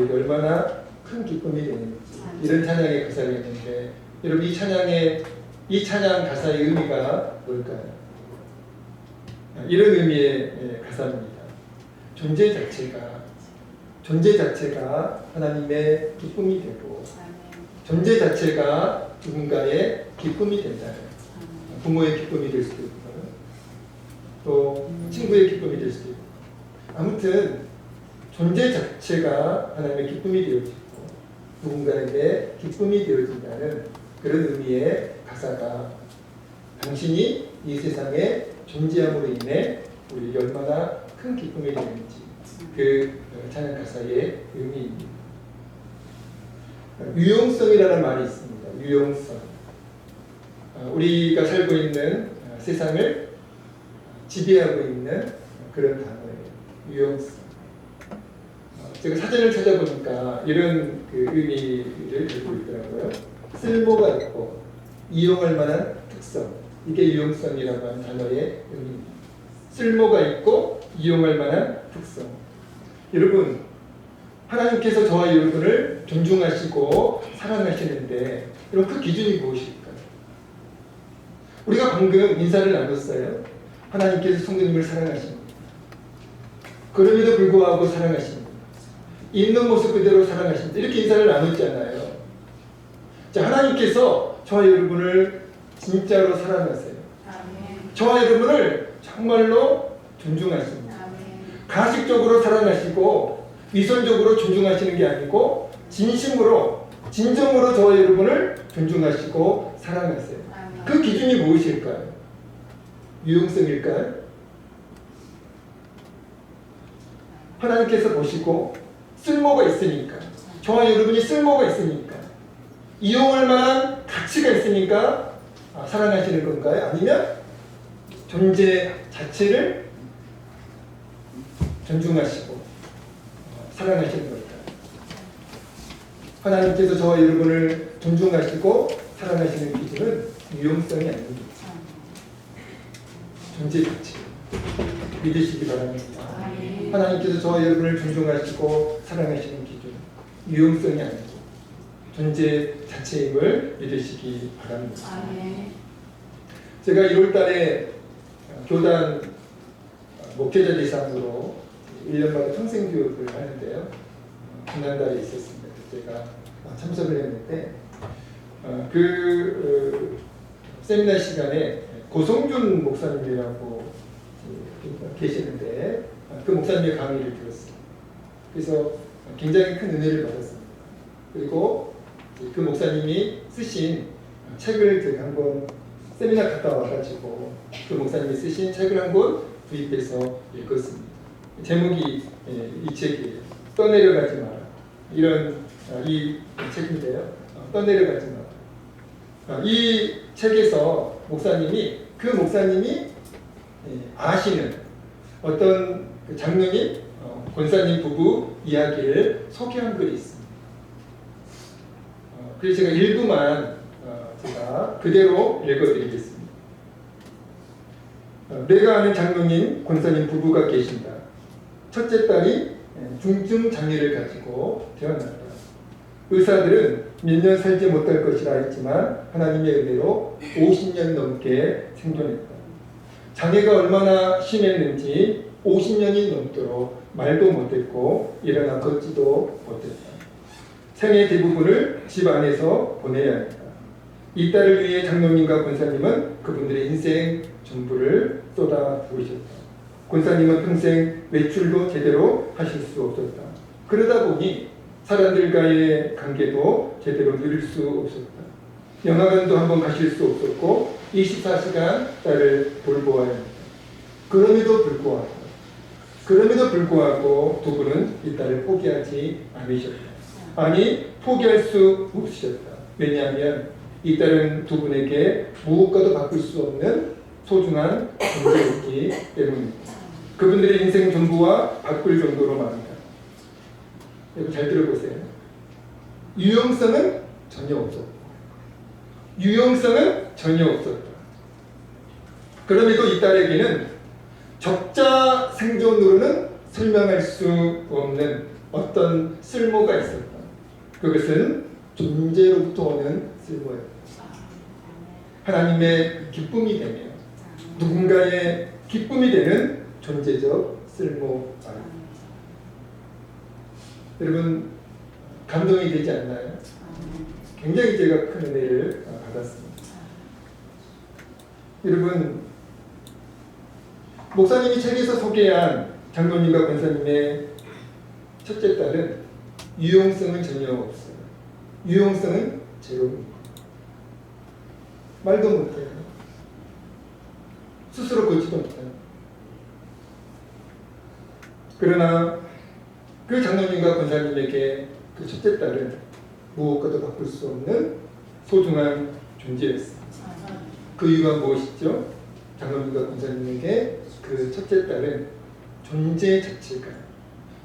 우리에게 얼마나 큰 기쁨이 되는지 이런 찬양의 가사가 있는데 여러분 이 찬양 가사의 의미가 뭘까요? 이런 의미의 가사입니다. 존재 자체가 하나님의 기쁨이 되고 존재 자체가 누군가의 기쁨이 된다는 부모의 기쁨이 될 수도 있고 또 친구의 기쁨이 될 수도 있고 아무튼 존재 자체가 하나님의 기쁨이 되어지고 누군가에게 기쁨이 되어진다는 그런 의미의 가사가 당신이 이 세상에 존재함으로 인해 우리에게 얼마나 큰 기쁨이 되는지 그 찬양 가사의 의미입니다. 유용성이라는 말이 있습니다. 유용성. 우리가 살고 있는 세상을 지배하고 있는 그런 단어예요. 유용성. 제가 사전을 찾아보니까 이런 그 의미를 가지고 있더라고요. 쓸모가 있고 이용할 만한 특성. 이게 유용성이라고 하는 단어의 의미입니다. 쓸모가 있고 이용할 만한 특성. 여러분, 하나님께서 저와 여러분을 존중하시고 사랑하시는데 여러분 그 기준이 무엇일까요? 우리가 방금 인사를 나눴어요. 하나님께서 성도님을 사랑하십니다. 그럼에도 불구하고 사랑하십니다. 있는 모습 그대로 사랑하십니다. 이렇게 인사를 나눴잖아요. 자, 하나님께서 저와 여러분을 진짜로 사랑하세요. 저와 여러분을 정말로 존중하십니다. 가식적으로 사랑하시고 위선적으로 존중하시는 게 아니고 진심으로 진정으로 저와 여러분을 존중하시고 사랑하세요. 그 기준이 무엇일까요? 유용성일까요? 하나님께서 보시고 쓸모가 있으니까 저와 여러분이 쓸모가 있으니까 이용할 만한 가치가 있으니까 사랑하시는 건가요? 아니면 존재 자체를 존중하시고 사랑하시는 걸까요? 하나님께서 저와 여러분을 존중하시고 사랑하시는 기준은 유용성이 아닙니다. 존재 자체 믿으시기 바랍니다. 하나님께서 저와 여러분을 존중하시고 사랑하시는 기준 유용성이 아니고 존재 자체임을 믿으시기 바랍니다. 제가 1월달에 교단 목회자 대상으로 1년마다 평생교육을 하는데요. 지난달에 있었습니다. 제가 참석을 했는데 그 세미나 시간에 고성준 목사님이라고 계시는데 그 목사님의 강의를 들었어요. 그래서 굉장히 큰 은혜를 받았습니다. 그리고 그 목사님이 쓰신 책을 한 권 세미나 갔다 와가지고 그 목사님이 쓰신 책을 한 권 구입해서 읽었습니다. 제목이 이 책이에요. 떠내려가지 마라. 이런 이 책인데요. 떠내려가지 마라. 이 책에서 그 목사님이 아시는 어떤 장로님, 권사님 부부 이야기를 소개한 글이 있습니다. 그래서 제가 일부만 제가 그대로 읽어드리겠습니다. 내가 아는 장로님, 권사님 부부가 계신다. 첫째 딸이 중증 장애를 가지고 태어났다. 의사들은 몇 년 살지 못할 것이라 했지만 하나님의 은혜로 50년 넘게 생존했다. 장애가 얼마나 심했는지 50년이 넘도록 말도 못했고 일어나 걷지도 못했다. 생애 대부분을 집 안에서 보내야 했다. 이 딸을 위해 장로님과 권사님은 그분들의 인생 전부를 쏟아부으셨다. 권사님은 평생 외출도 제대로 하실 수 없었다. 그러다 보니 사람들과의 관계도 제대로 누릴 수 없었다. 영화관도 한번 가실 수 없었고 24시간 딸을 돌보아야 했다. 그럼에도 불구하고 두 분은 이 딸을 포기하지 않으셨다. 아니 포기할 수 없으셨다. 왜냐하면 이 딸은 두 분에게 무엇과도 바꿀 수 없는 소중한 존재였기 때문입니다. 그분들의 인생 전부와 바꿀 정도로 말합니다. 여러분 잘 들어보세요. 유용성은 전혀 없었다. 그럼에도 이 딸에게는 적자 생존으로는 설명할 수 없는 어떤 쓸모가 있었다. 그것은 존재로부터 오는 쓸모였다. 하나님의 기쁨이 되며 누군가의 기쁨이 되는 존재적 쓸모 말입니다. 여러분 감동이 되지 않나요? 굉장히 제가 큰 은혜를 받았습니다. 여러분 목사님이 책에서 소개한 장로님과 권사님의 첫째 딸은 유용성은 전혀 없어요. 유용성은 제로입니다. 말도 못해요. 스스로 걷지도 못해요. 그러나 그 장로님과 권사님에게 그 첫째 딸은 무엇과도 바꿀 수 없는 소중한 존재였습니다. 그 이유가 무엇이죠? 장로님과 권사님에게 그 첫째 딸은 존재 자체가,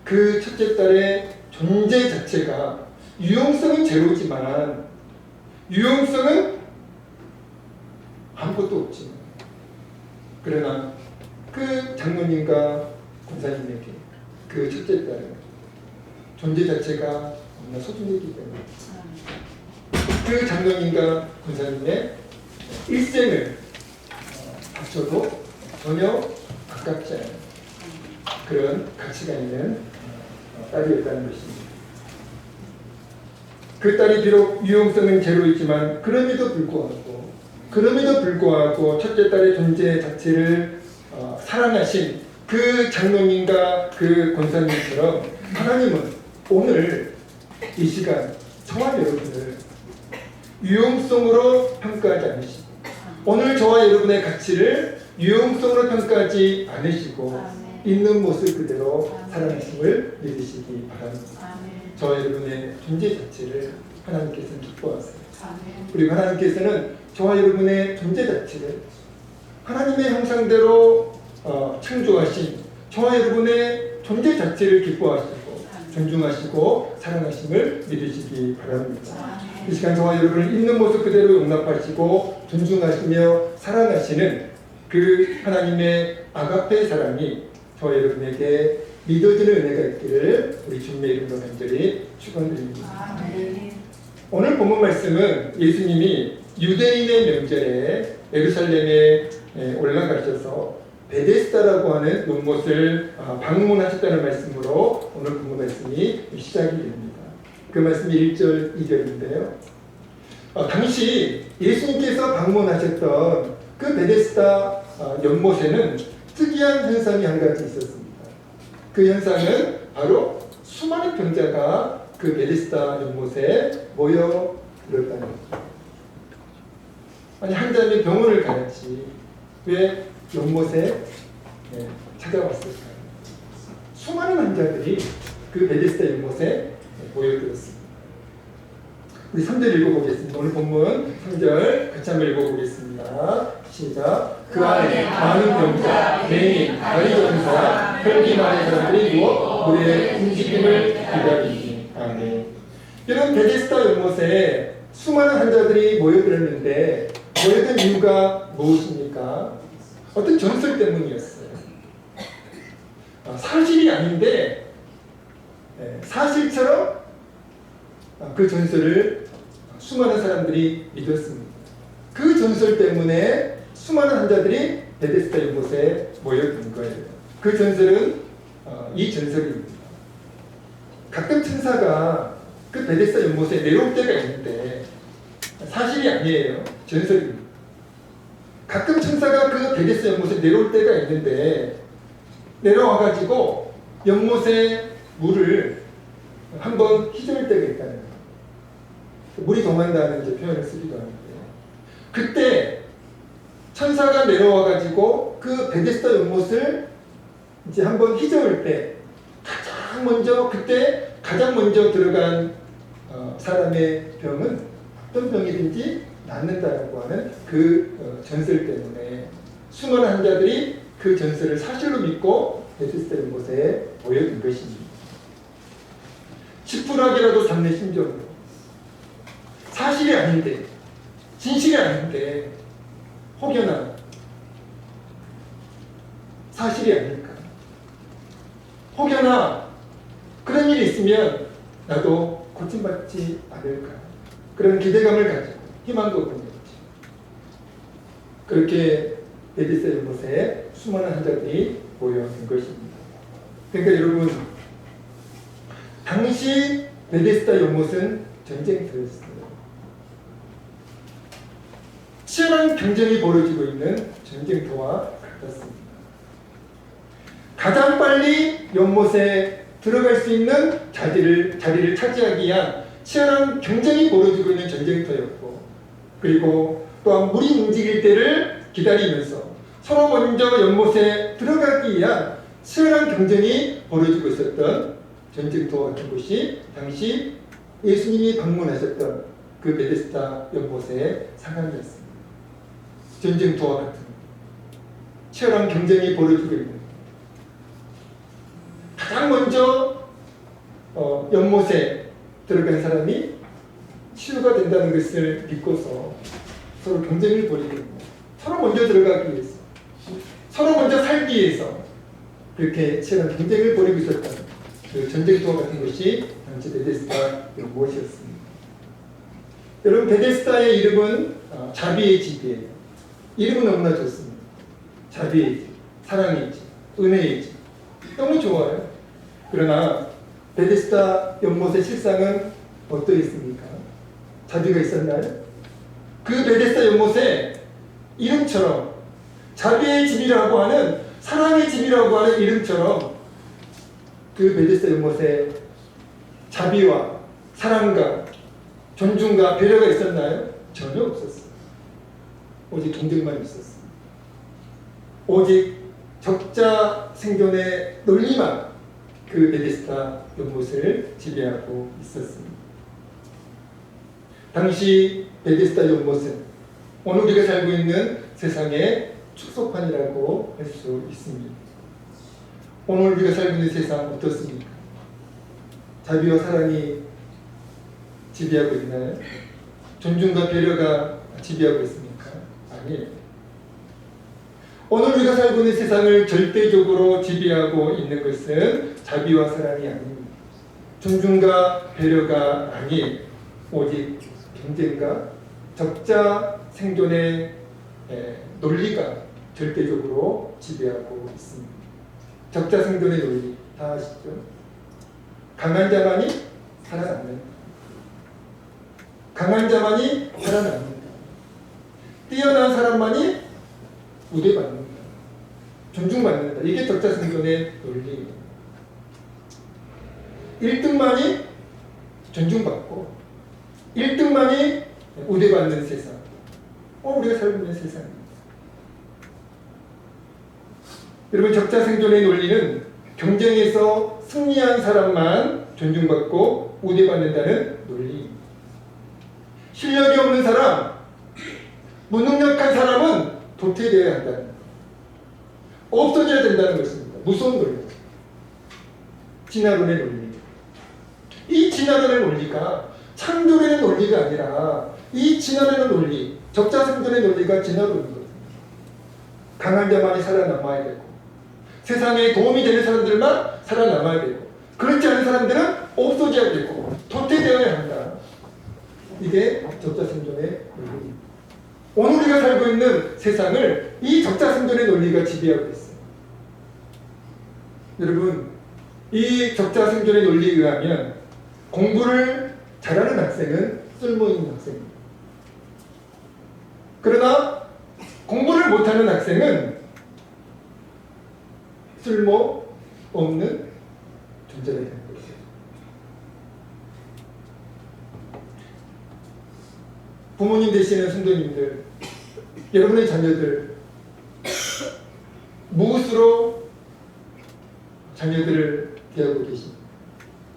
그 첫째 딸의 존재 자체가 유용성은 제로지만 유용성은 아무것도 없지만, 그러나 그 장로님과 권사님에게 그 첫째 딸은 존재 자체가 너무나 소중했기 때문에 그 장로님과 권사님의 일생을 합쳐도 전혀 가깝지 않은 그런 가치가 있는 딸이었다는 것입니다. 그 딸이 비록 유용성은 제로이지만 그럼에도 불구하고 첫째 딸의 존재 자체를 사랑하신 그 장로님과 그 권사님처럼 하나님은 오늘 이 시간 저와 여러분을 유용성으로 평가하지 않으시고 오늘 저와 여러분의 가치를 유용성으로 평가하지 않으시고 있는 모습 그대로 사랑하심을 믿으시기 바랍니다. 저와 여러분의 존재 자체를 하나님께서는 기뻐하세요. 그리고 하나님께서는 저와 여러분의 존재 자체를 하나님의 형상대로 창조하신 저와 여러분의 존재 자체를 기뻐하시고 존중하시고 사랑하심을 믿으시기 바랍니다. 이 시간 저와 여러분을 있는 모습 그대로 용납하시고 존중하시며 사랑하시는 그 하나님의 아가페 사랑이 저와 여러분에게 믿어지는 은혜가 있기를 우리 주님의 이름으로 간절히 축원드립니다. 오늘 본문 말씀은 예수님이 유대인의 명절에 예루살렘에 올라가셔서 베데스다라고 하는 연못을 방문하셨다는 말씀으로 오늘 본문 말씀이 시작이 됩니다. 그 말씀이 1절, 2절인데요. 당시 예수님께서 방문하셨던 그 베데스다 연못에는 특이한 현상이 한 가지 있었습니다. 그 현상은 바로 수많은 병자가 그 베데스다 연못에 모여 들었다는 거죠. 아니 한 사람이 병원을 가야지 왜 연못에 찾아왔을까요? 수많은 환자들이 그 베데스다 연못에 모여들었습니다. 우리 3절 읽어보겠습니다. 오늘 본문 3절 같이 한번 읽어보겠습니다. 시작. 그 안에 많은 병자, 맹인, 다리 저린 사람, 혈기 많은 사람들이 누워 물의 움직임을 기다리니. 아멘. 여러분 베데스다 연못에 수많은 환자들이 모여들었는데 모여든 이유가 무엇입니까? 어떤 전설 때문이었어요. 사실이 아닌데 사실처럼 그 전설을 수많은 사람들이 믿었습니다. 그 전설 때문에 수많은 환자들이 베데스다 연못에 모여든 거예요. 그 전설은 이 전설입니다. 가끔 천사가 그 베데스다 연못에 내려올 때가 있는데 사실이 아니에요. 전설입니다. 가끔 천사가 그 베데스다 연못에 내려올 때가 있는데 내려와가지고 연못의 물을 한번 휘저을 때가 있다는 거예요. 물이 동한다는 이제 표현을 쓰기도 하는데 그때 천사가 내려와가지고 그 베데스다 연못을 이제 한번 휘저을 때 가장 먼저 들어간 사람의 병은 어떤 병이든지 낫는다라고 하는 그 전설 때문에 수많은 환자들이 그 전설을 사실로 믿고 베데스다 연못에 모여든 것입니다. 지푸라기라도 잡는 심정으로 사실이 아닌데 진실이 아닌데 혹여나 사실이 아닐까 혹여나 그런 일이 있으면 나도 고침받지 않을까. 그런 기대감을 가지고 희망도 보냈지. 그렇게 베데스다 연못에 수많은 환자들이 모여있는 것입니다. 그러니까 여러분, 당시 베데스다 연못은 전쟁터였어요. 치열한 경쟁이 벌어지고 있는 전쟁터와 같았습니다. 가장 빨리 연못에 들어갈 수 있는 자리를 차지하기 위한 치열한 경쟁이 벌어지고 있는 전쟁터였고, 그리고 또한 물이 움직일 때를 기다리면서 서로 먼저 연못에 들어가기 위한 치열한 경쟁이 벌어지고 있었던 전쟁터와 같은 곳이 당시 예수님이 방문하셨던 그 베데스다 연못의 상황이었습니다. 전쟁터와 같은 치열한 경쟁이 벌어지고 있는, 가장 먼저 연못에 들어간 사람이 치유가 된다는 것을 믿고서 서로 경쟁을 벌이고 있고, 서로 먼저 들어가기 위해서, 서로 먼저 살기 위해서 그렇게 치열한 경쟁을 벌이고 있었던 그 전쟁터와 같은 것이 당시 베데스다 연못이었습니다. 여러분, 베데스다의 이름은 자비의 집이에요. 이름은 너무나 좋습니다. 자비의 집, 사랑의 집, 은혜의 집. 너무 좋아요. 그러나 베데스다 연못의 실상은 어떠했습니까? 자비가 있었나요? 그 베데스다 연못의 이름처럼, 자비의 집이라고 하는, 사랑의 집이라고 하는 이름처럼 그 베데스다 연못에 자비와 사랑과 존중과 배려가 있었나요? 전혀 없었어요. 오직 경쟁만 있었어요. 오직 적자 생존의 논리만 그 베데스다 연못을 지배하고 있었습니다. 당시 베데스다 연못은 오늘 우리가 살고 있는 세상의 축소판이라고 할 수 있습니다. 오늘 우리가 살고 있는 세상 어떻습니까? 자비와 사랑이 지배하고 있나요? 존중과 배려가 지배하고 있습니까? 아니에요. 오늘 우리가 살고 있는 세상을 절대적으로 지배하고 있는 것은 자비와 사랑이 아닙니다. 존중과 배려가 아니에요. 오직 경쟁과 적자 생존의 논리가 절대적으로 지배하고 있습니다. 적자 생존의 논리 다 아시죠? 강한 자만이 살아남는다. 강한 자만이 살아남는다. 뛰어난 사람만이 우대받는다. 존중받는다. 이게 적자 생존의 논리입니다. 1등만이 존중받고 1등만이 우대받는 세상. 우리가 살고 있는 세상입니다. 여러분, 적자 생존의 논리는 경쟁에서 승리한 사람만 존중받고 우대받는다는 논리입니다. 실력이 없는 사람, 무능력한 사람은 도태되어야 한다는 것. 없어져야 된다는 것입니다. 무서운 논리죠. 진화론의 논리. 이 진화론의 논리가 창조론의 논리가 아니라 이 진화론의 논리, 적자 생존의 논리가 진화론이거든요. 강한 자만이 살아남아야 되고 세상에 도움이 되는 사람들만 살아남아야 되고 그렇지 않은 사람들은 없어져야 되고 도태되어야 한다. 이게 적자 생존의 논리입니다. 오늘 우리가 살고 있는 세상을 이 적자 생존의 논리가 지배하고 있어요. 여러분, 이 적자 생존의 논리에 의하면 공부를 잘하는 학생은 쓸모있는 학생입니다. 그러나 공부를 못하는 학생은 쓸모없는 존재가 되는 것이죠. 부모님 되시는 성도님들, 여러분의 자녀들 무엇으로 자녀들을 대하고 계십니까?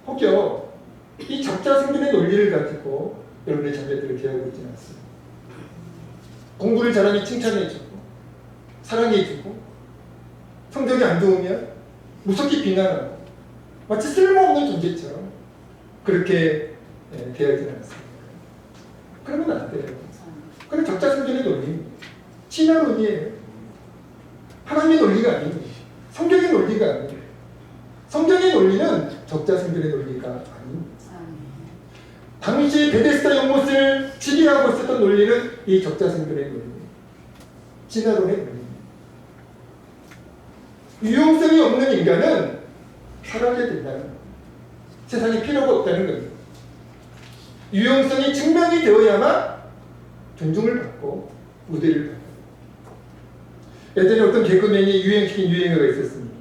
혹여 이 적자 생존의 논리를 가지고 여러분의 자녀들을 대하고 있지는 않습니다. 공부를 잘하면 칭찬해주고 사랑해주고 성적이 안 좋으면 무섭게 비난하고 마치 쓸모없는 존재처럼 그렇게 대하지는 않습니다. 그러면 안 돼요. 그건 적자 생존의 논리입니다. 진화론이에요. 하나님의 논리가 아닙니다. 성경의 논리가 아니에요. 성경의 논리는 적자생존의 논리가 아닙니다. 당시 베데스다 연못을 지배하고 있었던 논리는 이 적자생존의 논리, 진화론의 논리입니다. 유용성이 없는 인간은 사라져야 된다는 겁니다. 세상에 필요가 없다는 겁니다. 유용성이 증명이 되어야만 존중을 받고 우대를 받고. 예전에 어떤 개그맨이 유행시킨 유행어가 있었습니다.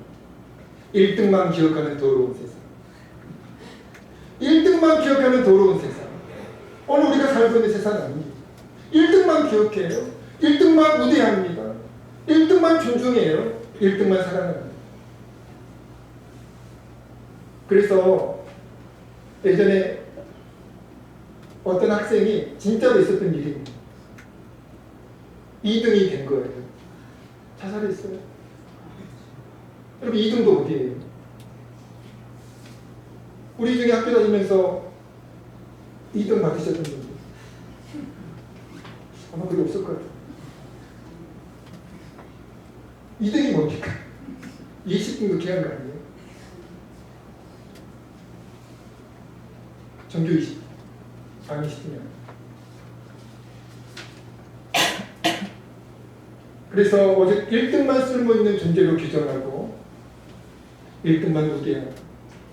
1등만 기억하는 더러운 세상. 1등만 기억하는 더러운 세상. 오늘 우리가 살고 있는 세상 아닙니다. 1등만 기억해요. 1등만 우대합니다. 1등만 존중해요. 1등만 사랑합니다. 그래서 예전에 어떤 학생이 진짜로 있었던 일입니다. 2등이 된 거예요. 자살했어요. 여러분 2등도 어디예요? 우리 중에 학교 다니면서 2등 받으셨던 분들 아마 그게 없을 것 같아요. 2등이 뭡니까? 20등도 귀한 거 아니에요? 정규 20등, 반 20등이야. 그래서 오직 1등만 쓸모있는 존재로 규정하고 1등만 우대하고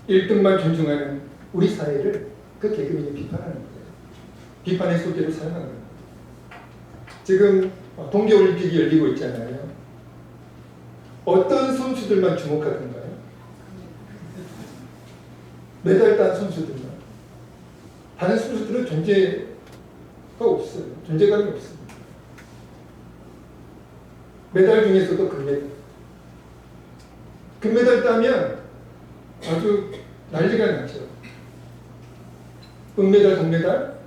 1등만 존중하는 우리 사회를 그 개그맨이 비판하는 거예요. 비판의 소재로 사용하는 거예요. 지금 동계올림픽이 열리고 있잖아요. 어떤 선수들만 주목하던가요? 메달 딴 선수들만. 다른 선수들은 존재가 없어요. 존재감이 없습니다. 메달 중에서도 금메달. 금메달 따면 아주 난리가 나죠. 은메달, 동메달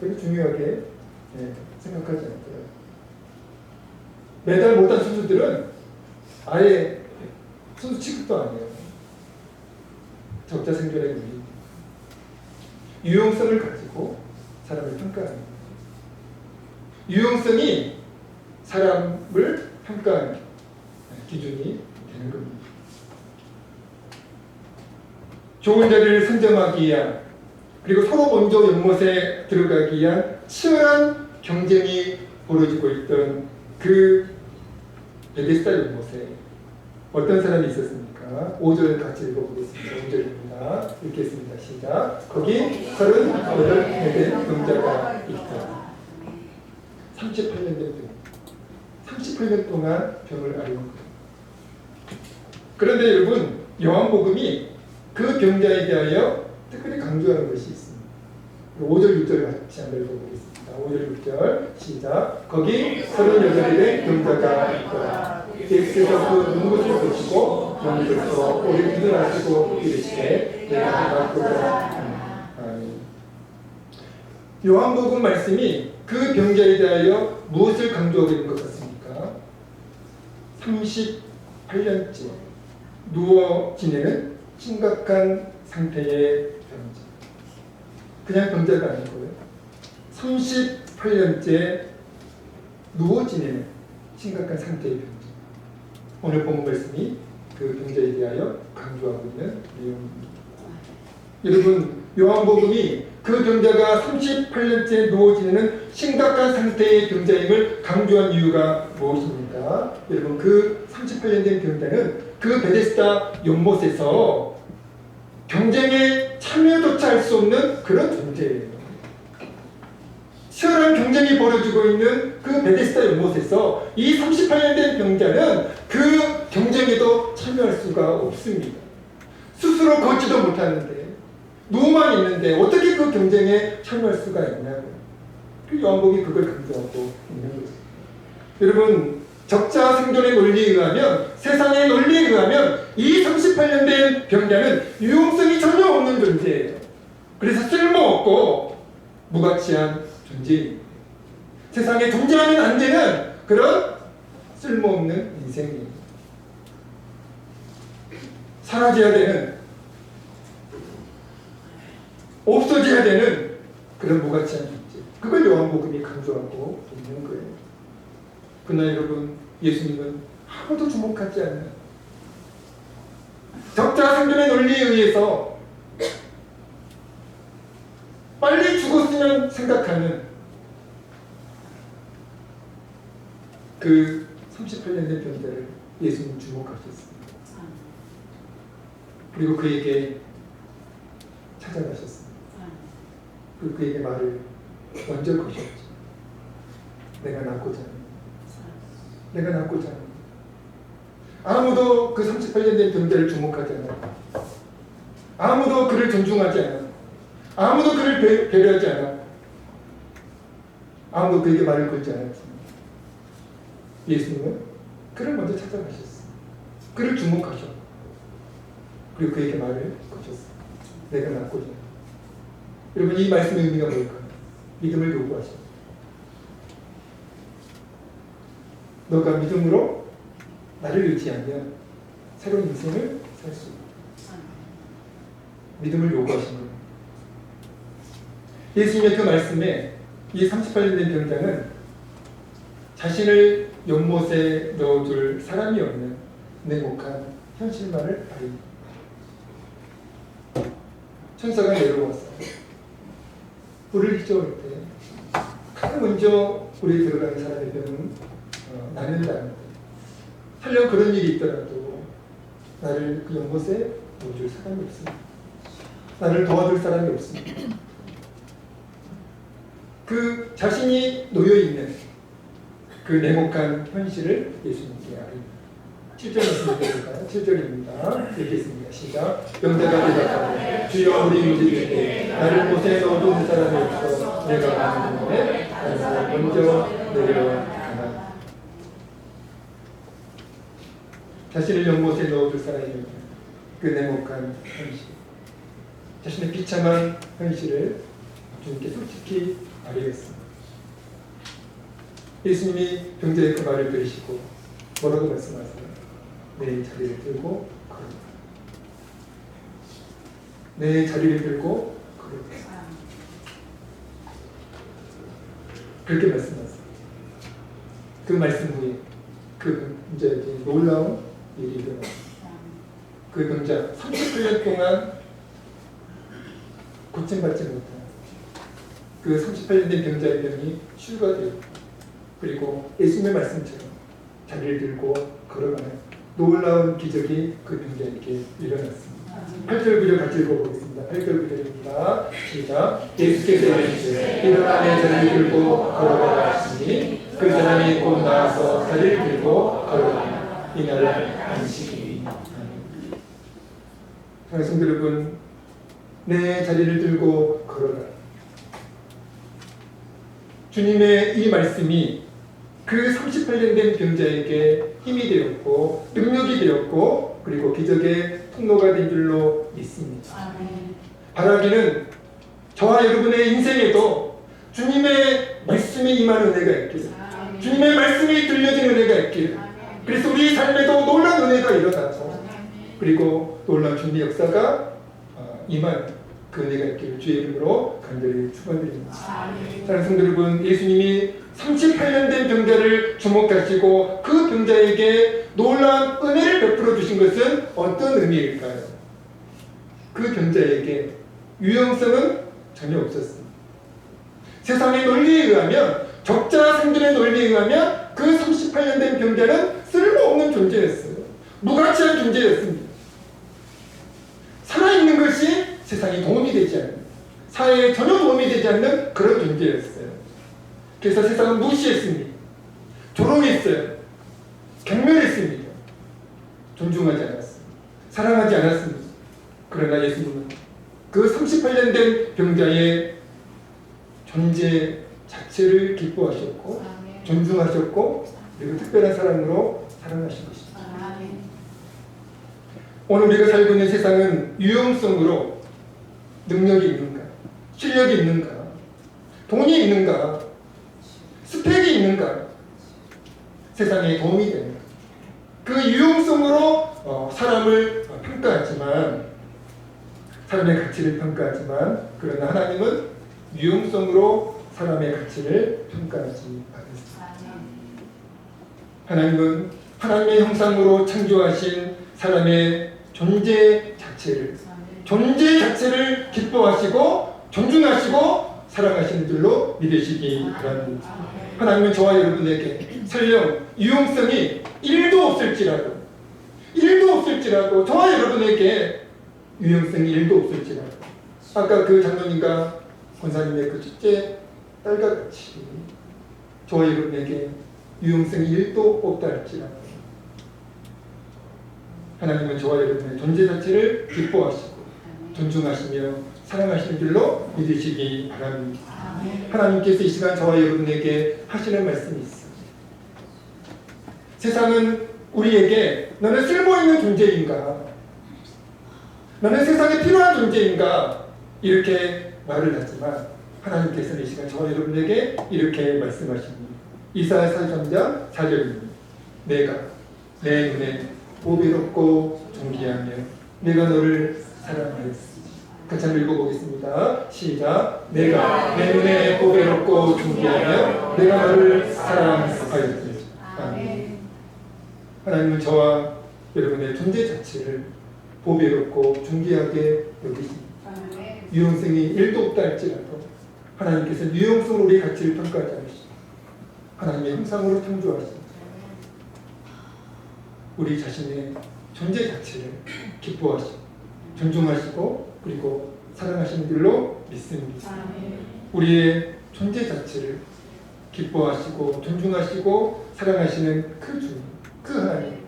되게 중요하게 생각하지 않고요. 메달 못한 선수들은 아예 선수 취급도 안 해요. 적자생존의 논리. 유용성을 가지고 사람을 평가하는 거예요. 유용성이 사람을 평가하는 기준이 되는 겁니다. 좋은 자리를 선점하기 위한, 그리고 서로 먼저 연못에 들어가기 위한 치열한 경쟁이 벌어지고 있던 그 베데스다 연못에 어떤 사람이 있었습니까? 5절 같이 읽어보겠습니다. 5절입니다. 읽겠습니다. 시작. 거기 38에 된 병자가 있다. 38년 된 병. 38년 동안 병을 앓은 거예요. 그런데 여러분, 요한복음이 그 병자에 대하여 특별히 강조하는 것이 있습니다. 5절, 6절 같이 한번 읽어보겠습니다. 5절, 6절 시작. 거기 38의 병자가 있더라. 예수께서 그 눈물을 보시고 병에서 오래 일어나시고 이르시되 내가 낫도다. 요한복음 말씀이 그 병자에 대하여 무엇을 강조하고 있는 것 같습니까? 38년째 누워 지내는 심각한 상태의 병자. 그냥 병자가 아니고요. 38년째 누워 지내는 심각한 상태의 병자. 오늘 본문 말씀이 그 병자에 대하여 강조하고 있는 내용입니다. 여러분, 요한복음이 그 병자가 38년째 누워 지내는 심각한 상태의 병자임을 강조한 이유가 무엇입니까? 여러분, 그 38년 된 병자는 그 베데스다 연못에서 경쟁에 참여조차 할 수 없는 그런 존재예요. 치열한 경쟁이 벌어지고 있는 그 베데스다 연못에서 이 38년 된 병자는 그 경쟁에도 참여할 수가 없습니다. 스스로 걷지도 못하는데, 누워만 있는데 어떻게 그 경쟁에 참여할 수가 있냐고요. 그 요한복음이 그걸 강조하고 있는 거죠. 여러분, 적자 생존의 논리에 의하면, 세상의 논리에 의하면 이 38년 된 병자는 유용성이 전혀 없는 존재예요. 그래서 쓸모없고 무가치한 존재입니다. 세상에 존재하면 안 되는 그런 쓸모없는 인생입니다. 사라져야 되는, 없어져야 되는 그런 무가치한 존재. 그걸 요한복음이 강조하고 있는 거예요. 그러나 여러분, 예수님은 아무도 주목하지 않는 적자 생존의 논리 논리에 의해서 빨리 죽었으면 생각하는 그 38년 된 병자를 예수님 주목하셨습니다. 그리고 그에게 찾아가셨습니다. 그리고 그에게 말을 먼저 거셨죠. 내가 낫고자 합니다. 내가 낫고자 합니다. 아무도 그 38년 된 병자를 주목하지 않아요. 아무도 그를 존중하지 않아요. 아무도 그를 배려하지 않아요. 아무도 그에게 말을 걸지 않았습니다. 예수님은 그를 먼저 찾아가셨어요. 그를 주목하셨고 그리고 그에게 말을 거셨어요. 내가 낫고자 합니다. 여러분, 이 말씀의 의미가 뭘까요? 믿음을 요구하십니다. 너가 믿음으로 나를 의지하면 새로운 인생을 살 수 있다. 믿음을 요구하신 겁니다. 예수님의 그 말씀에 이 38년 된 병자는 자신을 연못에 넣어줄 사람이 없는 냉혹한 현실만을 알립니다. 천사가 내려왔어요. 불을 휘저을 때 가장 먼저 불에 들어가는 사람의 병은 낫는다는 거예요. 설령 그런 일이 있더라도 나를 그 연못에 넣어줄 사람이 없습니다. 나를 도와줄 사람이 없습니다. 그 자신이 놓여있는 그 냉혹한 현실을 예수님께 알립니다. 7절 말씀 드릴까요? 7절입니다. 읽겠습니다. 시작. 병자가 대답하되 주여 우리 문제될 나를 못에 넣어주는 사람이 없어 내가 가는데 나를 먼저 내려가나. 자신을 연못에 넣어줄 사람이 없는 그 냉혹한 현실, 자신의 비참한 현실을 주님께 솔직히 알리겠습니다. 예수님이 병자의 그 말을 들으시고 뭐라고 말씀하세요? 내 자리를 들고 걸어라. 내 자리를 들고 걸어라. 그렇게 말씀하세요. 그 말씀 후에 그 병자에게 놀라운 일이 일어났습니다. 그 병자 38년 동안 고침받지 못한 그 38년 된 병자의 병이 치유가 되었고, 그리고 예수님의 말씀처럼 자리를 들고 걸어가는 놀라운 기적이 그 병자에게 일어났습니다. 8절 구절 같이 읽어보겠습니다. 8절 구절입니다. 시작. 예수께서 이르시되 일어나 내 자리를 들고 걸어가라 하시니 그 사람이 곧 나와서 자리를 들고 걸어가나 이날 안식이. 사랑하는 여러분, 내 자리를 들고 걸어라. 주님의 이 말씀이 그 38년 된 병자에게 힘이 되었고 능력이 되었고 그리고 기적의 통로가 된 줄로 믿습니다. 바라기는 저와 여러분의 인생에도 주님의 말씀이 임하는 은혜가 있기를, 주님의 말씀이 들려지는 은혜가 있기를, 그래서 우리 삶에도 놀라운 은혜가 일어나서 그리고 놀라운 주님의 역사가 임한 그 은혜가 있기를 주의 이름으로 간절히 축원드립니다. 사랑하는 성도 여러분, 예수님이 38년 된 병자를 주목하시고 그 병자에게 놀라운 은혜를 베풀어 주신 것은 어떤 의미일까요? 그 병자에게 유용성은 전혀 없었습니다. 세상의 논리에 의하면, 적자생존의 논리에 의하면 그 38년 된 병자는 쓸모없는 존재였어요. 무가치한 존재였습니다. 살아있는 것이 세상에 도움이 되지 않는, 사회에 전혀 도움이 되지 않는 그런 존재였어요. 그래서 세상은 무시했습니다. 조롱했어요. 경멸했습니다. 존중하지 않았습니다. 사랑하지 않았습니다. 그러나 예수님은 그 38년 된 병자의 존재 자체를 기뻐하셨고 존중하셨고 그리고 특별한 사랑으로 사랑하신 것입니다. 오늘 우리가 살고 있는 세상은 유용성으로 능력이 있는가, 실력이 있는가, 돈이 있는가, 스펙이 있는가, 세상에 도움이 되는가, 그 유용성으로 사람을 평가하지만, 사람의 가치를 평가하지만, 그러나 하나님은 유용성으로 사람의 가치를 평가하지 않으십니다. 하나님은 하나님의 형상으로 창조하신 사람의 존재 자체를 기뻐하시고 존중하시고 사랑하시는 줄로 믿으시기 바랍니다. 하나님은 저와 여러분에게 설령 유용성이 1도 없을지라도 저와 여러분에게 유용성이 1도 없을지라도 아까 그 장로님과 권사님의 그 첫째 딸과 같이 저와 여러분에게 유용성이 1도 없다 할지라도 하나님은 저와 여러분의 존재 자체를 기뻐하시고 존중하시며 사랑하시는 줄로 믿으시기 바랍니다. 하나님께서 이 시간 저와 여러분에게 하시는 말씀이 있습니다. 세상은 우리에게 너는 쓸모있는 존재인가? 너는 세상에 필요한 존재인가? 이렇게 말을 하지만 하나님께서는 이 시간 저와 여러분에게 이렇게 말씀하십니다. 이사야 43장 4절입니다. 내가 내 눈에 보배롭고 존귀하며 내가 너를 사랑하였으니. 같이 한번 읽어보겠습니다. 시작. 내가 내 눈에 보배롭고 존귀하며 내가 너를 사랑하였으니. 아멘. 하나님은 저와 여러분의 존재 자체를 보배롭고 존귀하게 여기십니다. 유용성이 1도 없다 할지라도 하나님께서 유용성으로 우리의 가치를 평가하지 않으시고 하나님의 형상으로 창조하십니다. 우리 자신의 존재 자체를 기뻐하시고 존중하시고 그리고 사랑하시는 줄로 믿습니다. 우리의 존재 자체를 기뻐하시고 존중하시고 사랑하시는 그 주님, 그 하나님,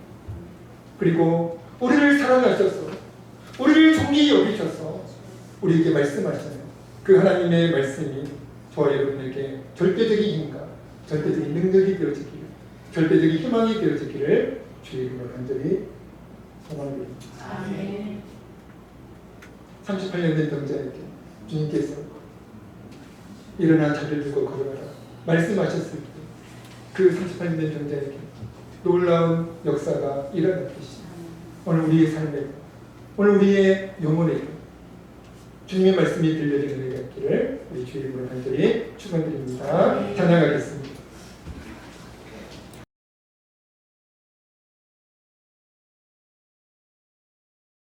그리고 우리를 사랑하셔서 우리를 존귀히 여기셔서 우리에게 말씀하시는 그 하나님의 말씀이 저와 여러분에게 절대적인 힘과 절대적인 능력이 되어지기를, 절대적인 희망이 되어지기를 주의 이름으로 간절히 소망드립니다. 38년 된 병자에게 주님께서 일어나 자리를 두고 걸어가라 말씀하셨을 때 그 38년 된 병자에게 놀라운 역사가 일어났듯이 오늘 우리의 삶에, 오늘 우리의 영혼에게 주님의 말씀이 들려지는 은혜가 있기를 우리 주의 이름으로 간절히 축원드립니다. 찬양하겠습니다.